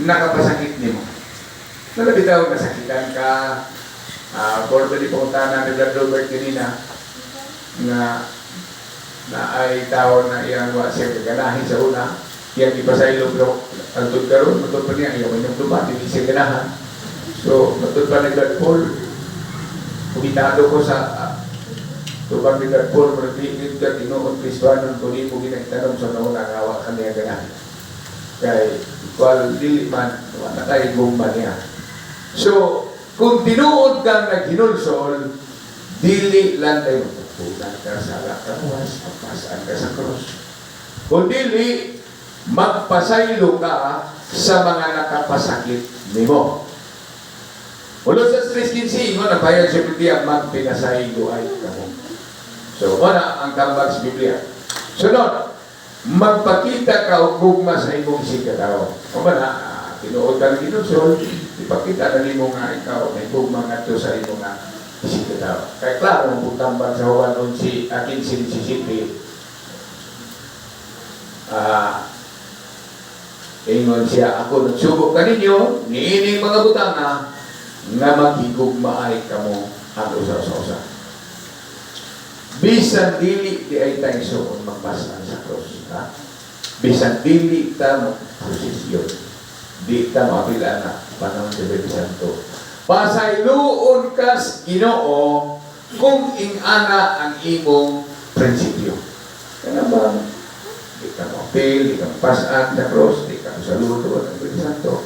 nakapasakit nimo. Nalabitaw nasakitan ka, Gordon ipungtanan ni Brad Robert kanina na ay tao na iyang wa siya kaganahin sa una, iyang ipasaylo bro, ang karon matod pa niya, iyang inyong duman, hindi siya ganahan. So, matod pa ni Brad Paul, pumitado ko sa tubang ni Brad Paul, marapigid ka, tinuon Kristuanon, kung di mo ginagtanong sa nauna, ngawa ka niya ganahan. Kaya, ikual dili man, wala tayo gumba niya. So, kung tinuod kang naghinulsol, dili lang tayo magpupunan ka sa lakawas, magpasaan ka sa krus. Kung dili, magpasaylo ka sa mga nakapasakit nimo. Ulo sa 3:15, nagbayad sa Biblia, magpinasaylo ay kamo. So, una ang kambag sa Biblia. Sunod, magpakita ka o gugma sa imong sikataw. O ba na, tinuod ka ng hinulsol, ipakita na nimo nga ikaw, may gugma nga ito sa imong sikataw. Kaya klaro, kung tambag sa Juan 15:17, ingon siya, ako nagsubok ka ninyo, niining mga butanga, nga maghigugmaay kamo ang usa-usa. Bisan dili di ay tayo suon magpasan sa cross. Bisan dili ta mag-prosesyon. Di ta mapila na panahon sa Bebe Santo. Pasayloon kas Ginoo kung ingana ang imong prinsipyo. Kaya ba? Di ka mapil, di ka pasan sa cross, di ka saludo ng Bebe Santo.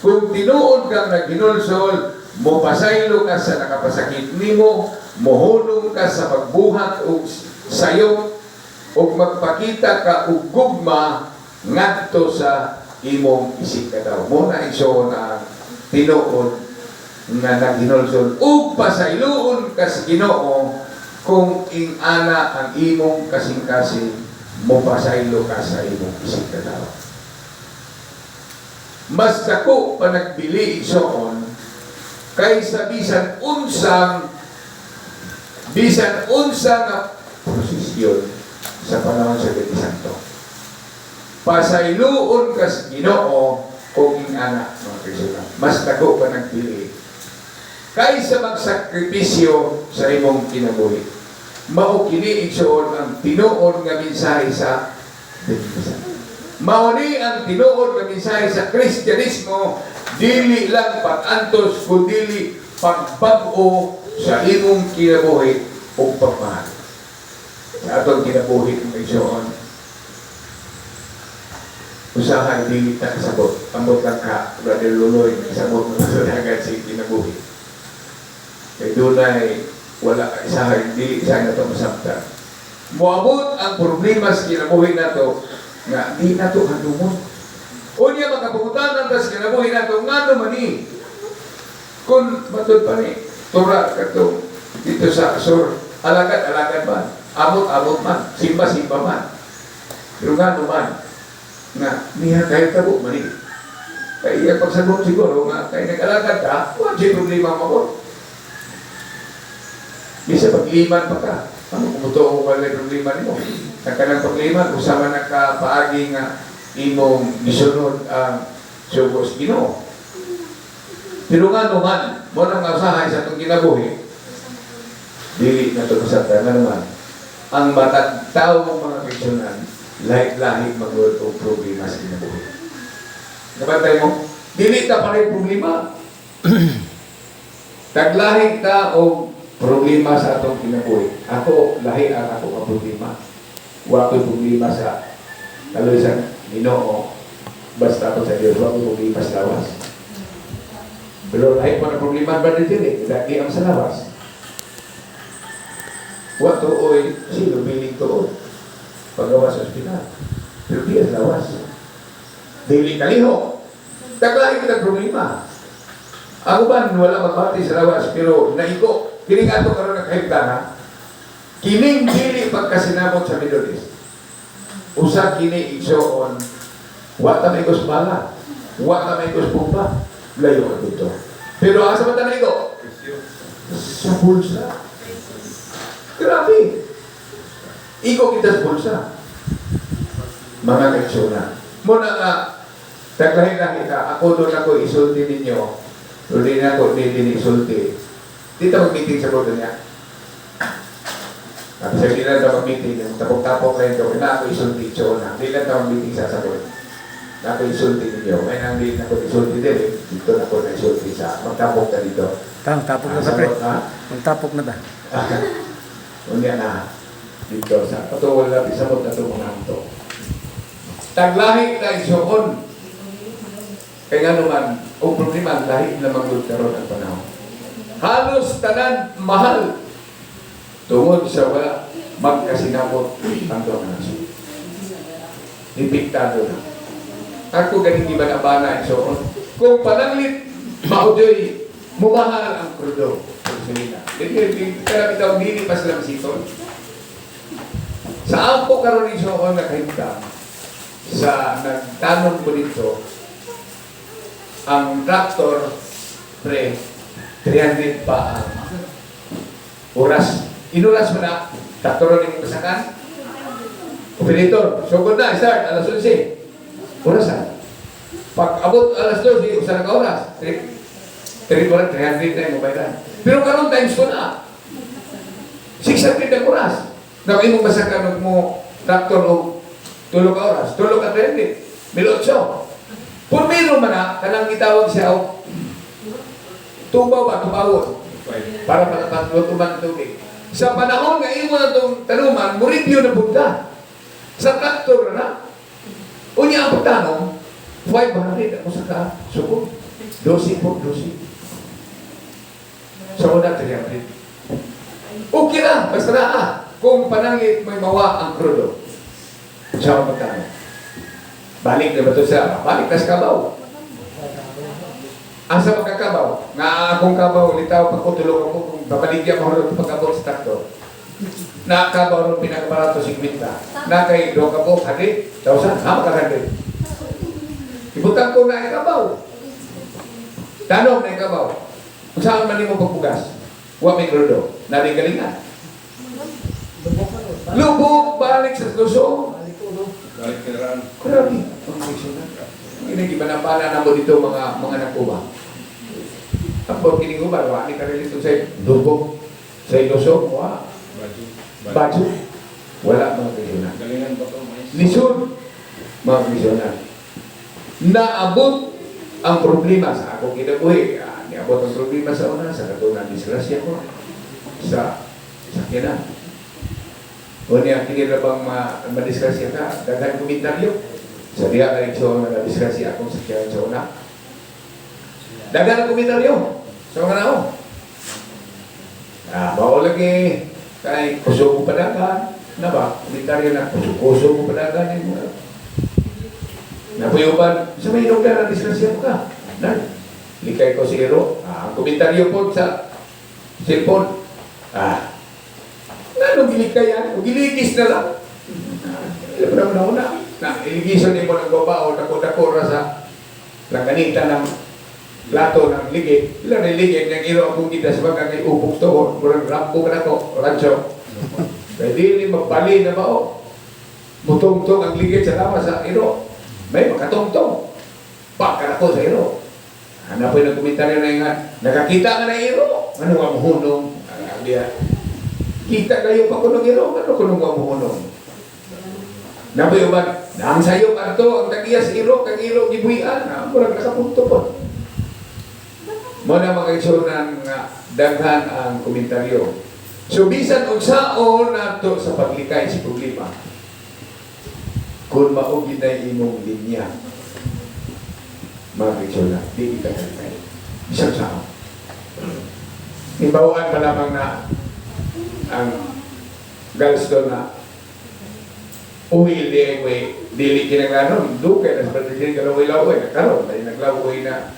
Kung tinuod kang naghinulsol, mo pasaylo ka sa nakapasakit nimo, mohunong ka sa pagbuhat o sayo, o magpakita ka og gugma ngadto sa imong isikataw. Mo na iso na tinuod nga naghinulsol ug pasayloon ka sa Ginoo kung ingana ang imong kasing-kasing mo pasaylo ka sa imong isikataw. Mas dako pa nagbili isoon kaysa bisan unsang nga prosesyon sa panahon sa Bebe Santo. Pasayloon ka sa Ginoo kung ingana mga Kristiyan. Mas dako pa nagbili kaysa magsakripisyo sa imong kinabuhi. Mao kini igsoon ang tinuod nga mensahe sa Bebe Santo. Mauni ang tinuod nga mensahe sa Kristyanismo, dili lang pag-antos kundi pagbag-o sa imong kinabuhi o pagmahal. Sa atong kinabuhi ng igsoon, usahay dili ta kasabot. Ambot lang ka, Brother Luloy, kasabot mo na agad sa kinabuhi. Kaya dunay wala isahay, dili isahay na ito masabta. Muabot ang problema sa kinabuhi na ito nga di na ito hanumon. O niya makapungutan sa kinabuhi na ito nga naman kung matod pa ni tura kato dito sa Asor, alagad man, abot man, simba man. Pero nga naman nga niya kahit tabo man kaya pagsagot siguro nga kaya nag-alagad ka, wala siya problema mo. Bisa pagliman pa ka. Ano kung ito kung wala problema mo? Nagkanang pagliman, usama nakapaagi nga imong gisunod ang sugos Ginoo. Pero nga naman, mo nang usahay sa itong kinabuhi, dili na ito kasabta nga naman, ang matagtaw mong mga Kristiyanan, lahit-lahit magulot o problema sa kinabuhi. Napantay mo? Dili ta pa rin problema. Taglahit ta o problema sa atong kinabuhi. Ako, lahi ang ako ang problema. Wa ko'y problema sa kaluisan Ginoo. Basta ako sa Diyos, wa ko'y problema sa lawas. Pero lahi pa na problema ba rin din dati ang sa lawas. Wa tuoy, sino biling tuod. Pagawa sa ospital. Pero di ang lawas. Dili kaliho. Taglahi kita problema. Ako ba, wala mabati sa lawas, pero naiko. Kining ato karon nakahigdana, kining dili pagkasinabot sa Middle East. Usa kini igsoon, wa ta may gusbala, wa ta may gusbumba, layo ka dito. Pero asa ba ta naigo? Sa bulsa. Grabe. Iko kita sa bulsa. Mga kaigsoon. Muna nga, Taglahi-lahi ka, ako doon ako isulti ninyo. Doon na ako din isulti. Dito mag-meeting sa bodo niya. At sa hindi lang ito mag-meeting, tapok-tapok na ito, na ako isulti siya na. Hindi lang ito mag-meeting sa sabon. Na ako isulti ninyo. May nang din ako isulti din. Dito na ako na isulti sa. Magtapok ka dito. Tapok na sa pre. Magtapok na ba? Unya na. Dito sa patuwal na isabot na ito mga ito. Taglahi na isoon. Kaya nga naman, o problema, lahi na magulkaroon ang panahon. Halos tanan mahal. Tungod sa wala magkasinabot ang doon na naso. Ipiktado na. Ako ganing iba na bana isoon. Kung pananglit, maudyoy, mumahal ang krudo. Kaya bitaw, hindi pa sila masitol. Sa ampo karon isoon na kahimta, sa nagtanong ko dito, ang traktor, pre, 300 pa ang oras. Inuras mo na, traktor rin masakan. Operator, sugod na, start, alas 11. Orasan. Pag abot alas 12, usan ka oras. 300 na yung mobilan. Pero karon times ko na. 600 ang oras. Naku, imong masakan mo traktor o tulog ka oras. Tulog ka 30. 1,800. Pumiro man na, kanang itawag siya o tubaw ba, tubawon. Para patlutuman tubig. Sa panahon nga imo na itong tanuman, muribyo na punta. Sa traktor na. Unya ang pagtanong, 500 ako sa ka-sugod. 12 po, 12. Sa una, 300. Okay lang, basta na kung panangit may mawa ang krudo. Sa ang pagtanong. Balik na ba ito sa balik na sa kabaw? Asa magkakabaw? Nga akong kabaw, litaw pag kutulog ako kung babaligyan mo rin pagkabaw sa traktor. Nakabaw rin pinagparato si Gwinta. Nakay doon kabaw, hadi, tausan, makakandi. Ibutang ko na ikabaw. Tanong na ikabaw. Kung saan man mo pagpugas? Huwag may krudo. Narigalingan. Lubog, balik sa Luzon. Balik ka rin. Grabe. Iba na pala na mo dito mga nagkuba. Tapos kiniguba, wala ni karili ito sa lubog. Sa Luzon, wala. Badyo. Wala mga krisionan. Galingan ba ito? Lisod, mga krisionan. Naabot ang problema sa akong kinabuhi. Niabot ang problema sa una, sa katunan disgrasya ko. Sa sakyanan. O niya, kinira bang madisgrasya ka? Daghan komentaryo. Sa diya ka rin na nadisgrasya akong sakyanan sa una. Daghan ang komentaryo. Sa mga nao. Bawal lagi kay kuso mo padagan. Na ba? Komentaryo na kuso mo padagan. Napuyuban, sa may lugar na disgrasya mo ka. Likay ko si Hero. Ang komentaryo po sa cellphone. Anong gilikay yan? O giligis na lang. Alam mo na iligisan din mo ng baba o dako-dako sa langanita ng plato ng ligid. Ilan na ligid ng iro akong kita sa mga kay upong tohon. Murang rampo ka na to, rancho. Kaya di magbali na ba o? Mutong-tong ang ligid sa tama sa iro. May makatong-tong. Baka ako sa iro. Ano po yung nagkomentaryo na yung nakakita ka na iro. Ano ang hunong? Kita kayo pa kunong iro. Ano kunong ang hunong? Napoy ba? Nang sayo ka ito, ang tagiyas iro, kang iro, gibuyan. Murag nakapunto po. Muna mga isunan nga daghan ang komentaryo. So bisan unsaon nato sa paglikay si problema. Kung maugid na imong linya, mga isunan, di kita kalikay. Bisan saan. Ibawaan pa lamang na ang gallstone na uwi dili kinaganon dukay na sa pagkakit kalaway-laway nagkaroon dahil naglaway na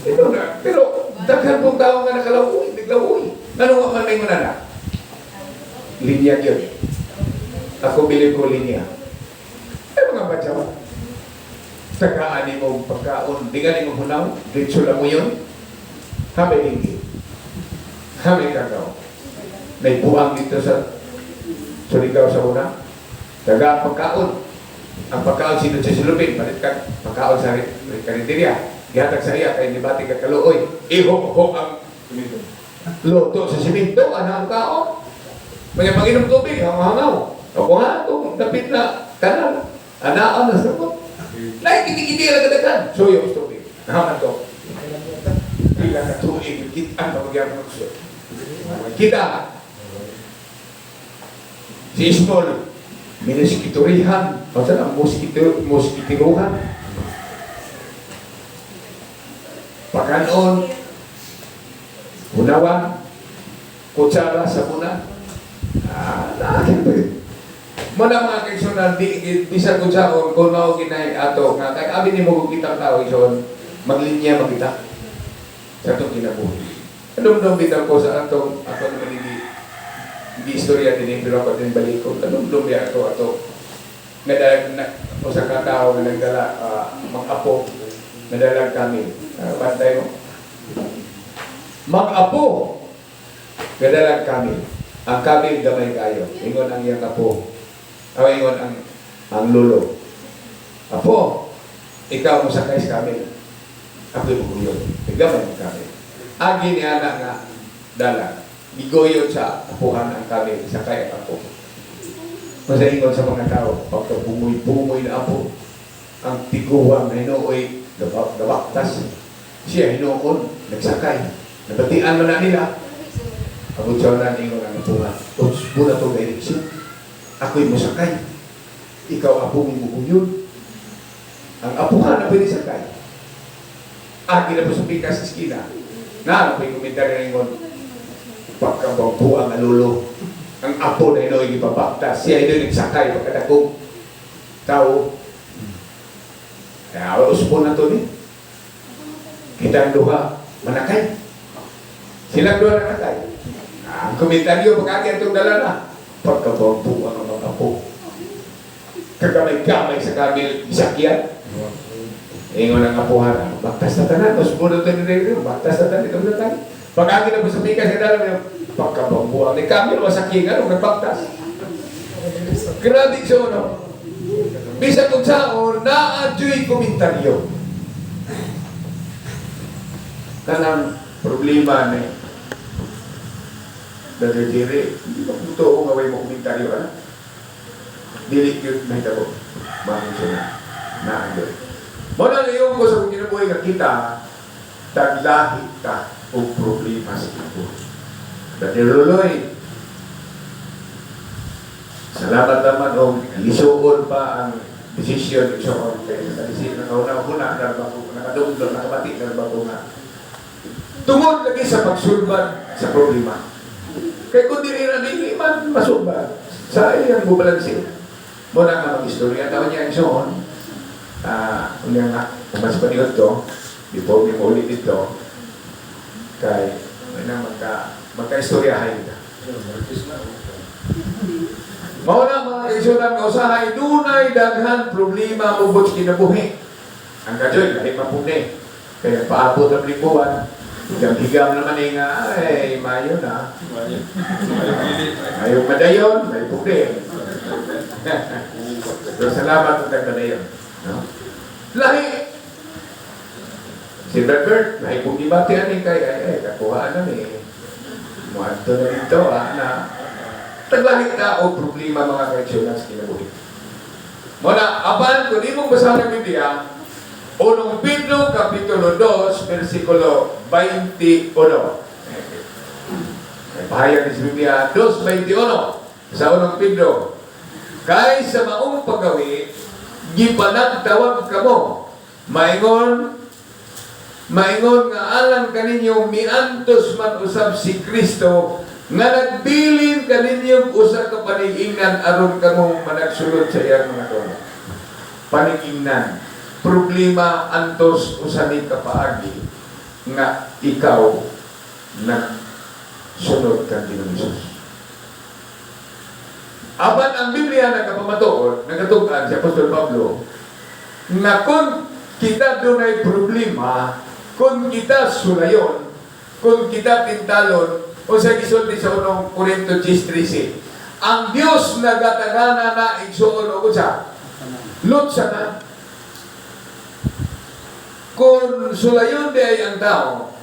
ito na pero daghan pong tao nga nakalaway naglaway ano man may muna na linya yun ako bilib ko linya ay mga batyaw tagaan mo pagkaon di galing mo hunaw dito lang mo yun hamay linggi hamay kagaw may buhang dito sa suligaw sa una, taga pagkaon. ang pagkaon sino sa silupin, palit ka, pagkaon sa karinderya. Gihatag sa iya, kay nibati ka kaluoy. Iho-ho ang luto sa simento, ang kaon. May mag-inom tubig, hangaw-hangaw. Ako nga, itong dapit na kanal. Anaan na sa ko. Kiti-kiti lang kadagan. So, yung tubig. Naman to. Bila ka tuig, kita ang magyarang magso. Kita. Si Ismol, minasikiturihan. Basta ang musikitiruhan. Pakanon, unawan, kutsara sa puna. Nakakit ba yun? Muna mga kaigsunan, bisan kung saan, kung mao ginay ato, nga kay abi ni mo kitang tao ison, maglinya magkita sa itong kinabuhi. Anong bitang ko sa atong naman hindi istorya din, pero ako din balik ko. Anong lumya ato, nadalag na, o sa katao na nagdala, mag-apo, nadalag kami. Bantay mo? Mag-apo, nadalag kami. Ang kami gamay kayo. Ingon ang iyang apo. Ingon ang lolo. Apo, ikaw mo sakay sa kami. Ako yung buguyon. Gamay mo kami. Agi niya na nga dala. Igoyon sa apuhan ang kami. Sakay ang apo. Masa ingon sa mga tao, pagka bumoy na apo, ang tiguang na hinooy, nabaktas. Siya hinoon, nagsakay. Nabatian mo na nila. Abot siya na ningon ang apungan. Muna ito may reksyon. Ako'y masakay. Ikaw apong imukunyon. Ang apuhan na pwede sakay. Agi na po sa pikas sa skina. Na, ako'y komentaryo na ningon. Pagkababu ang alulo. Ang apo na ino ipapakta. Siya ino nagsakay pagkadakong tao. Kaya uspo na ito ni. Kita ang duha. Manakay. Silang duha nakakay. Ang komentaryo pagkakit itong dala na. Pagkababu ang mga apo. Kagamay-gamay sa kamil isakyan. Ingon ang apuhan. Baktas na tanan. Uspo na ito ni baktas na tanan. Ito na tanan. Pagkakit na po sa pikas sa dala. Pagkababu ang ni kamil masakyan. Nagbaktas. Grabe siya no. Bisa kung saan na-adyo'y komentaryo. Kanang problema ni Dadadiri, hindi ba kung ito ngaway mo komentaryo ka na? Dili yun na ito ko. Bakit siya na-adyo'y. Muna ngayon ko sa kung ginabuhay ka kita, taglahit ka o problema sa ito. Dadiruloy, salamat naman o lisuon pa ang desisyon isuon kaya sa desisyon na kauna-una nakadungdol, nakabati na ba ko nga tungod lagi sa pagsulban sa problema kaya kung dili na hindi man masulban sa iyang bubalansin mo na nga mag-istorya tawag niya isuon unya nga umas pa niyo ito before we ulit ito kay may na magka-istoryahan ka mauna mga kaisunan nga usahay, dunay daghan problema ubod kinabuhi. Ang kadyoy, kahit mapuni. Kaya paabot ang libuan. Higam naman nga, ay, mayo na. Mayo madayon, may puni. So, salamat ang tagmadayon. No? Lahi. Si Robert, lahi kong ibatian ni kay, kakuhaan na ni. Muadto na dito, na taglahit na o problema mga kaitsunan sa kinabuhi. Muna, aban, kung di mong basahin ang Biblia, unong Pedro, Kapitulo 2, versikulo 21. May pahayag ni sa Biblia, 2:21. Sa unong Pedro, kay sa maong paggawi, gipanagtawag ka mo, maingon nga alang kaninyo miantos man usab si Kristo nga nagbilin kaninyong usa ka panigingnan aron kamong managsulod sa iyang mga tulo. Panigingnan, problema antos usani ka paagi nga ikaw nagsunod kang Ginoong Hesus. Aban ang Biblia nagkapamatuod, nagatugan si Apostol Pablo nga kung kita dunay problema, kung kita sulayon, kung kita tintalon, o sa gisulti sa unong Corinto 10:13, ang Diyos nagatagana na igsuon o usa lutsa na. Kung sulayon di ay ang tao,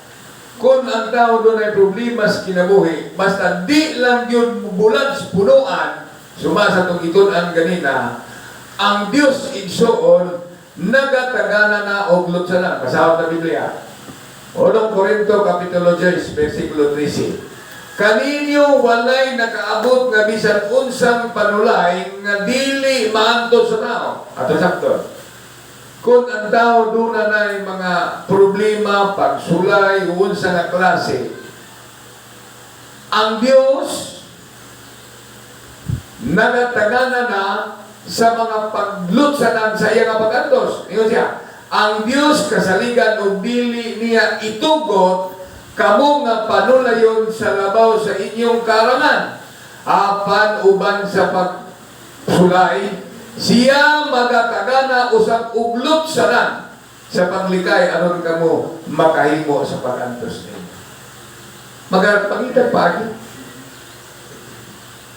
kung ang tao doon ay problema sa kinabuhi, basta di lang yun bulan sa punuan, sumasa itong itunan ganina, ang Diyos igsoon, nagatagana na og lutsa na. Masahot na Biblia. 1 Corinto Kapitulo 10, versikulo 13. Kaninyo walay nakaabot nga bisan unsang panulay nga dili maantos sa tao. Ato sakto. Kung ang tao doon na mga problema, pagsulay, unsa nga klase, ang Diyos nagatagana na sa mga paglutsanan sa iya nga pag-antos. Ingon siya, ang Diyos kasaligan o dili niya itugot kamo nga panulayon sa labaw sa inyong karangan. Apan uban sa pagsulay, siya magatagana usang uglutsanan sa panglikay aron kamo makahimo sa pag-antos ninyo. Magpangitag pagi.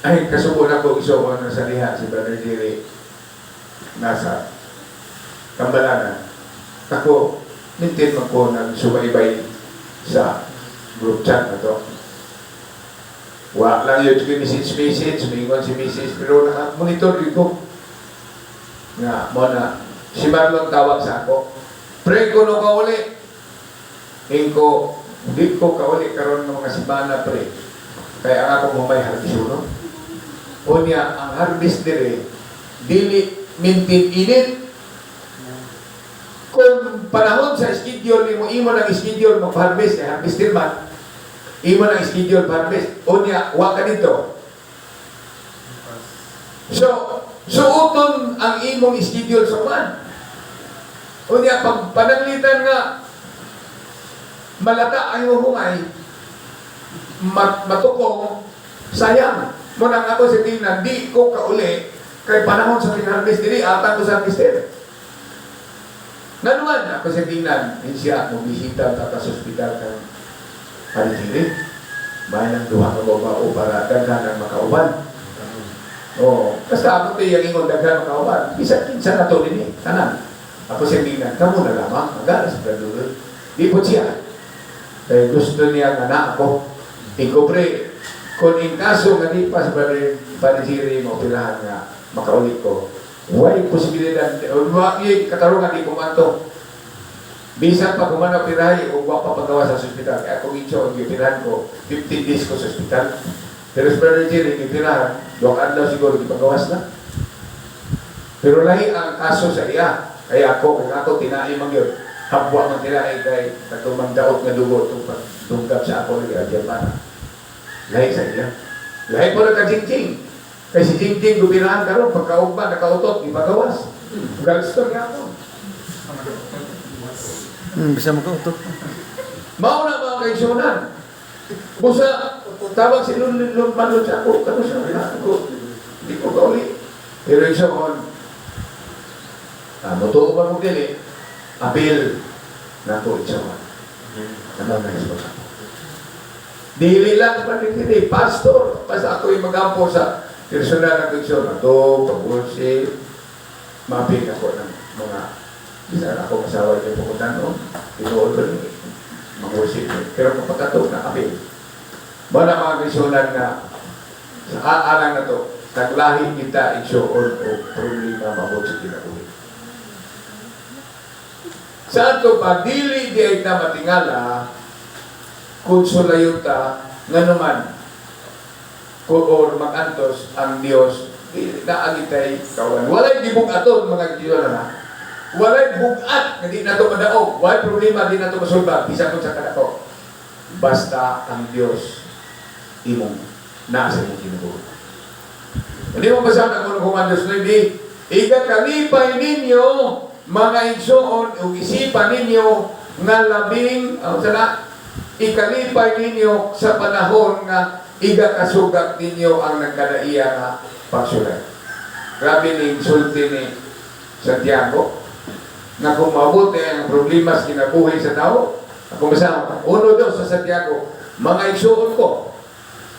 Ay, kasuko na ko isoon na sa liha si Brother Jerry nasa Kambalanan. Ako, mintin man ko ng sumaybay sa group chat na to. Wa lang yun si message, mingon si message, pero naka-monitor yun ko. Nga, mo na, si Marlon tawag sa ako. Pre ko no kauli. Ingko, hindi ko kauli karon ng mga simana pre. Kaya ang akong humay harvest uno. O niya, ang harvest dire, dili mintin init. Kung panahon sa schedule, imo ng schedule mag-harvest, harvest din man, imo ng schedule harvest. O niya, wa ka dito. So, suoton ang imong schedule sa man. O niya, pag pananglitan nga, malata ang iyong humay, matukong, sayang. Munang ako sa tingnan, di ko kauli, kay panahon sa harvest dili, atang ko sa harvester. Nanuman ako sa tingnan, siya, mabisita ka sa hospital kang paligiri. Bayan ng duha ka babao para daghan ang makauban. Oo. Kasi ako ito yung ingon daghan makauban. Bisa kinsa na ito din eh. Tanan. Ako sa tingnan, kamo na lamang, magalas ka doon. Di po siya. Kaya gusto niya nga na ako. Ikubre, kung in kaso nga di pa sa paligiri mo pilahan nga makaulit ko, huwag posibilidad, huwag yung katarungan di kumanto. Bisan pa kumana pirahay, o huwag pa pagawa sa hospital. Kaya kung itso, yung pirahan ko, 15 days ko sa hospital. Pero sa paligiri, yung pirahan, 2 adlaw siguro, di pagawas na. Pero lahi ang kaso sa iya. Kaya ako, kung ako, tinaay mang yun. Habwa mang tinaay kay tatumang daot nga dugo itong pagtunggap sa ako ng Germana. Lahi sa iya. Lahi po na ka-jing-jing. Kasi si Jing-Jing gubirahan ka ron, pagkaugba, nakautot, ipagawas. Galston niya ako. Bisa makautot. Mauna mga kaisunan. Busa, tawag si Lun Manlon sa ako, kano siya, hindi ko kauli. Pero yung saon, mutuo ba mong dili, apil na po itsawan. Ano na yung saon? Dili lang sa paligid, pastor, basta ako yung magampo sa personal na konsyon. Ito, pag-worship, maping ako ng mga, bisa ako masawa yung pupuntan noon, tinuod ko rin, mag-worship. Pero kapag na apil. Mga mga konsyonan na sa aalang na to, naglahi kita igsoon o problema mabot sa kinabuhi. Sa ato pa, dili di ay na matingala kung sulayon ta nga naman kung or mag-antos ang Diyos naagitay kawan. Walay gibugaton mga Diyon na. Walay bugat nga di na ito madaog. Walay problema di na ito masulba. Bisa kung sa kanako. Basta ang Diyos imong nasa imong kinabuhi. Hindi mo basa na kung Comandos 9, ikakalipay ninyo mga igsoon o isipan ninyo nga labing ikalipay ninyo sa panahon nga igakasugat ninyo ang nagkadaiya nga pagsulat. Grabe ni insulti ni Santiago na kung mabuti ang problema sa kinabuhi sa tao, ako masama, 1-2 sa Santiago, mga igsoon ko,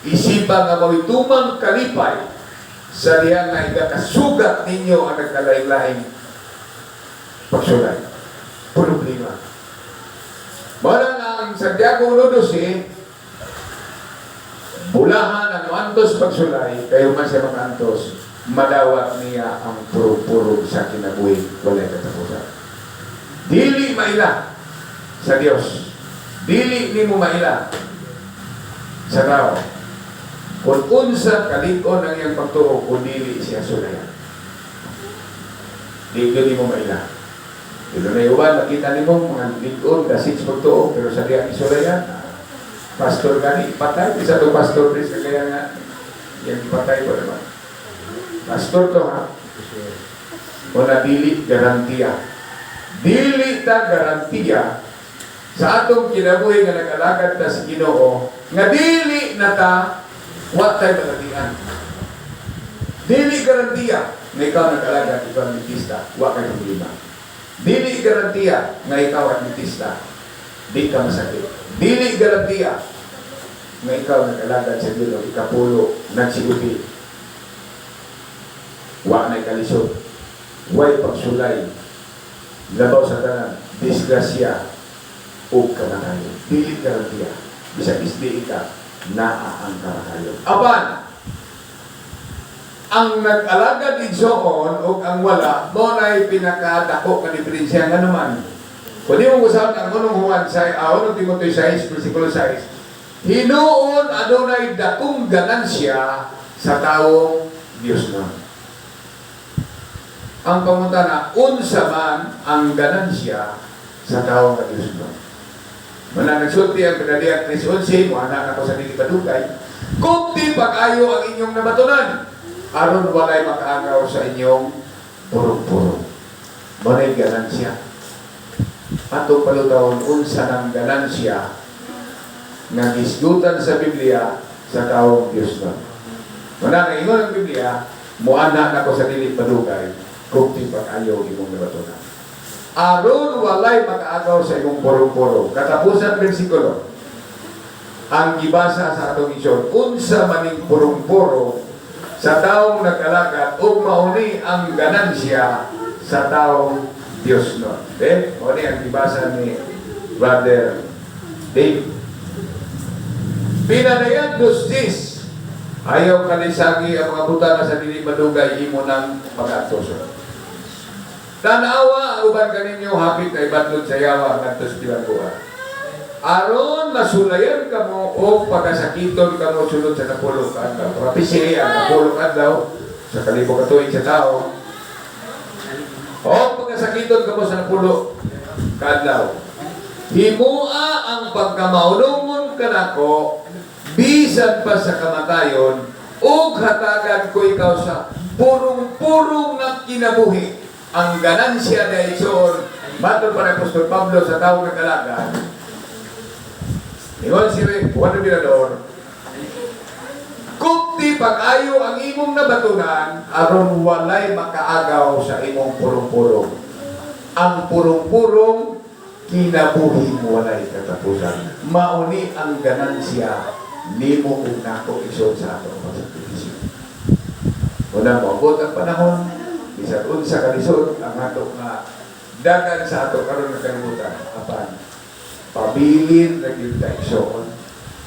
isipan nga mawitumang kalipay sa diyan nga igakasugat ninyo ang nagkalain-laing pagsulay. Problema. Mara nga ang Santiago 1:12, bulahan ang antos pagsulay, kayo man siya makantos, madawat niya ang puro-puro sa kinabuhi, walay katapusan. Dili maila sa Dios. Dili ni mo maila sa tao. Kung unsa kalikon ang iyang pagtuo, kung dili siya sulayan. Dili mo maila. Ito na iwan, nakita ni mo mga likon, kasits pagtuo, pero sa diyan isulayan, pastor gani, patay. Isa to pastor, please, kaya nga, yan patay po naman. Pastor to ha. Wala dili garantiya. Dili ta garantiya sa atong kinabuhi nga nag-alagad ta sa Ginoo nga dili na ta wa tay malatian. Dili garantiya nga ikaw nag-alagad ikaw adventista, wa kay problema. Dili garantiya nga ikaw adventista, di ka masakit. Dili garantiya nga ikaw nag-alagad sa Ginoo, ikapulo nagsiguti. Wa na kalisod. Way pagsulay. Labaw sa tanan, disgrasya o kamatayon. Dili garantiya. Bisag isdi ka, naa ang kamatayon. Apan, ang nag-alagad igsoon o ang wala, mo na'y pinakadako ka diferensya nga naman. Kung di mo usapan ang unong Juan 1 Timoteo 6, versikulo 6, hinuon adunay dakong ganansya sa taong Diyos na. Ang pangutana, unsa man ang ganansya sa taong ka Diyos na. Muna nagsulti ang pinalihan 3:11, mo anak ako sa dili padugay, kung di pag-ayo ang inyong nabatunan, aron walay makaagaw sa inyong purong-purong. Manay ganansya. Atong palutawon, unsa ng ganansya nga gisgutan sa Biblia sa taong Diyos na. Muna nga ingon ang Biblia, mo anak ako sa dili padugay, kung di pag-ayo imong nabatunan. Aron walay makaagaw sa imong purong-purong. Katapusan bersikulo, ang gibasa sa atong isyon, unsa maning purong-purong sa taong nag-alagad ug mauni ang ganansya sa taong Dios no. Okay? Mauni ang gibasa ni Brother Dave. Pinadayan justice. Ayaw kalisagi ang mga butana sa dili madugay imo ng pag-atoso. Tanawa ang uban kaninyo hapit na ibadlod sa yawa ngadto bilangguha. Aron nasulayan ka mo o pagasakiton ka mo sulod sa napulong adlaw. Prophecy ang napulong adlaw sa kalibog katuig sa tao. O pagasakiton ka mo sa napulong adlaw. Himua ang pagkamaunungon ka nako bisan pa sa kamatayon ug hatagan ko ikaw sa purong-purong na kinabuhi. Ang ganansya dahil soon, matod pa ng Apostol Pablo sa taong nag-alagad, ingon si Juan Mirador, kung di pag-ayo ang imong nabatunan, aron walay makaagaw sa imong purong-purong. Ang purong-purong, kinabuhi mo walay katapusan. Mauni ang ganansya, nimo kung nako isod sa atong pagsakripisyo. Unang maabot ang panahon, bisag unsa kalisod ang ato nga dagan sa ato karon nga kalibutan. Apan pabilin na gyud ta igsoon.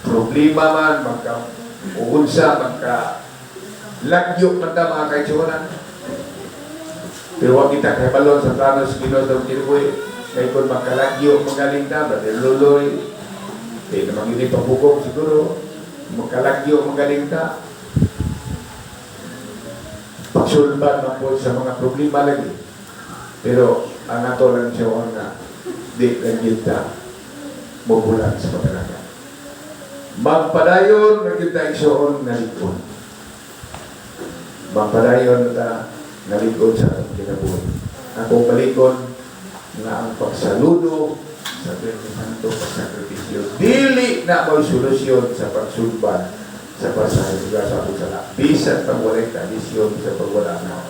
Problema man magka unsa magka lagyo man ta mga kaigsuonan. Pero wag kita kay balon sa plano sa Ginoo sa kinabuhi. Kay kun magkalagyo magaling ta, Brother Luloy. Kay namang hindi pabukog siguro. Magkalagyo magaling ta. Pagsulban man po sa mga problema lagi. Pero ang ato lang siya na di lang ta mabulan sa pagkalaga. Magpadayon na kita isoon na likod. Magpadayon na na likod sa atong kinabuhi. Akong palikon na ang pagsaludo sa Santo pagsakripisyo. Dili na may solusyon sa pagsulban sa pasahe sa atong sala. Bisan pag walay tradisyon sa pagwala na